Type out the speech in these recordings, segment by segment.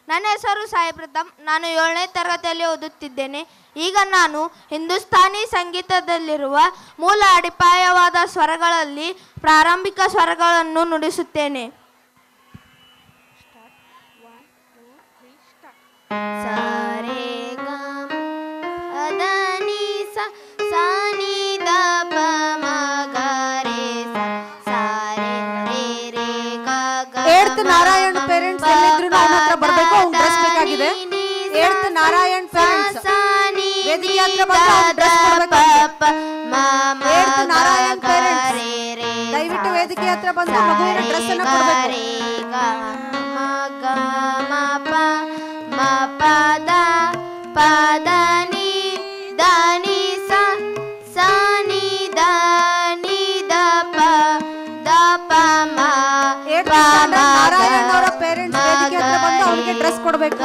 ನನ್ನ ಹೆಸರು ಸಾಯಿ ಪ್ರತಾಪ್. ನಾನು 7ನೇ ತರಗತಿಯಲ್ಲಿ ಓದುತ್ತಿದ್ದೇನೆ. ಈಗ ನಾನು ಹಿಂದೂಸ್ತಾನಿ ಸಂಗೀತದಲ್ಲಿರುವ ಮೂಲ ಅಡಿಪಾಯವಾದ ಸ್ವರಗಳಲ್ಲಿ ಪ್ರಾರಂಭಿಕ ಸ್ವರಗಳನ್ನು ನುಡಿಸುತ್ತೇನೆ. ನಾರಾಯಣ್ ಪೇರೆಂಟ್ಸ್ ಎಲ್ಲಿದ್ರು ಅವನ ಹತ್ರ ಬರಬೇಕು. ಅವ್ನು ಡ್ರೆಸ್ ಬೇಕಾಗಿದೆ. 8th ನಾರಾಯಣ್ ಪೇರೆಂಟ್ಸ್ ವೇದಿಕೆ ಹತ್ರ ಬಂದು ಅವ್ನು ಡ್ರೆಸ್ ಕೊಡಬೇಕು. 8th ನಾರಾಯಣ್ ಪೇರೆಂಟ್ಸ್ ದಯವಿಟ್ಟು ವೇದಿಕೆ ಹತ್ರ ಬಂದು ಮಗುವಿನ ಡ್ರೆಸ್ ಅನ್ನು ಕೊಡಬೇಕು. ನಾರಾಯಣ್ ಅವರ ಪೇರೆಂಟ್ಸ್ ವೇದಿಕೆ ಹತ್ರ ಬಂದು ಅವನಿಗೆ ಡ್ರೆಸ್ ಕೊಡಬೇಕು.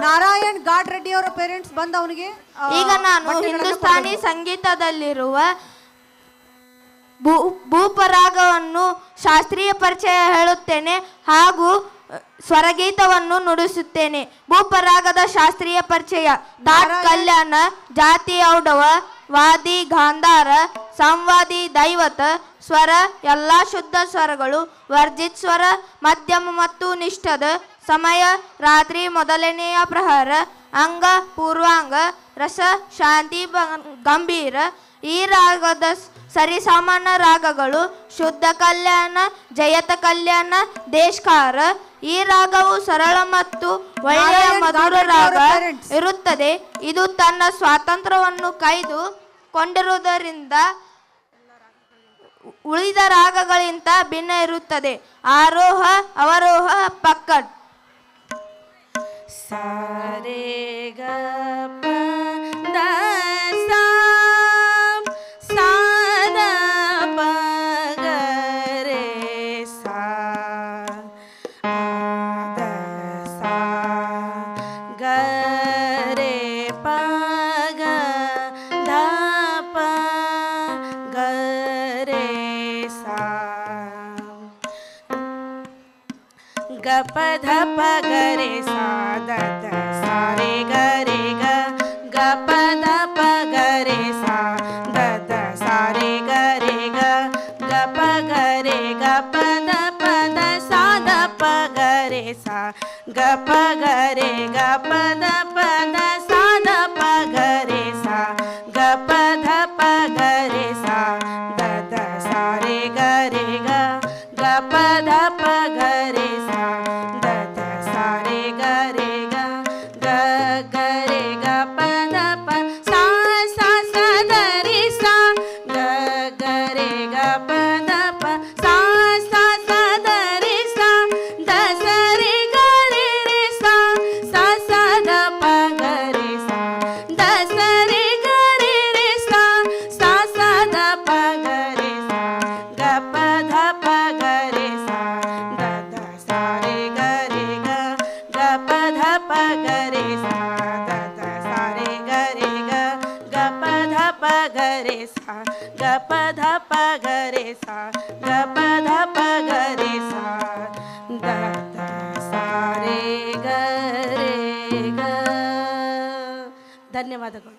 ನಾರಾಯಣ್ ಗಾಡ್ ರೆಡ್ಡಿ ಅವರ ಪೇರೆಂಟ್ಸ್ ಬಂದು ಅವನಿಗೆ ಈಗ ನಾನು ಹಿಂದೂಸ್ತಾನಿ ಸಂಗೀತದಲ್ಲಿರುವ ಭೂಪರಾಗವನ್ನು ಶಾಸ್ತ್ರೀಯ ಪರಿಚಯ ಹೇಳುತ್ತೇನೆ ಹಾಗೂ ಸ್ವರಗೀತವನ್ನು ನುಡಿಸುತ್ತೇನೆ. ಭೂಪರಾಗದ ಶಾಸ್ತ್ರೀಯ ಪರಿಚಯ: ತಾಟ್ ಕಲ್ಯಾಣ, ಜಾತಿ ಔಡವ, ವಾದಿ ಗಾಂಧಾರ, ಸಂವಾದಿ ದೈವತ ಸ್ವರ, ಎಲ್ಲ ಶುದ್ಧ ಸ್ವರಗಳು, ವರ್ಜಿತ್ ಸ್ವರ, ಮಧ್ಯಮ ಮತ್ತು ನಿಷ್ಠದ ಸಮಯ, ರಾತ್ರಿ ಮೊದಲನೆಯ ಪ್ರಹರ, ಅಂಗ ಪೂರ್ವಾಂಗ, ರಸ ಶಾಂತಿ ಗಂಭೀರ. ಈ ರಾಗದ ಸರಿಸಾಮಾನ್ಯ ರಾಗಗಳು ಶುದ್ಧ ಕಲ್ಯಾಣ, ಜಯತ ಕಲ್ಯಾಣ, ದೇಶಕಾರ. ಈ ರಾಗವು ಸರಳ ಮತ್ತು ಒಳ್ಳೆಯ ಮಧುರ ರಾಗ ಇರುತ್ತದೆ. ಇದು ತನ್ನ ಸ್ವಾತಂತ್ರ್ಯವನ್ನು ಕಾಯ್ದುಕೊಂಡಿರುವುದರಿಂದ ಉಳಿದ ರಾಗಗಳಿಂದ ಭಿನ್ನ ಇರುತ್ತದೆ. ಆರೋಹ, ಅವರೋಹ, ಪಕ್ಕಡ್. ಸಾರೆ ಗ ಪ ದ ಪ ಧ ಪ ಗ ರೇ ಸಾ ದ ದ ಸಾ ರೇ ಗ ರೇ ಗ ಗ ಪ ಧ ಪ ಗ ರೇ ಸಾ ದ ದ ಸಾ ರೇ ಗ ರೇ ಗ ಗ ಪ ಗ ರೇ ಗ ಪ ಧ ಪ ದ ಸಾ ದ ಪ ಗ ರೇ ಸಾ ಗ ಪ ಗ ರೇ ಗ ಪ ಧ ಪ ದ ಸಾ ದ ಪ ಗ ರೇ ಸಾ ಗ ಪ ಧ ಪ ಗ ರೇ ಸಾ ದ ದ ಸಾ ರೇ ಗ ರೇ ಗ ಗ ಪ ಧ ಪ ಗ ರೇ ಸಾ ಗ ಪ ಧ ಪ ಗ ರೇ ಸಾ ಗ ಪ ಧ ಪ ಗ ರೇ ಸಾ ದ ದ ಸಾ ರೇ ಗ ರೇ ಗ. ಧನ್ಯವಾದಗಳು.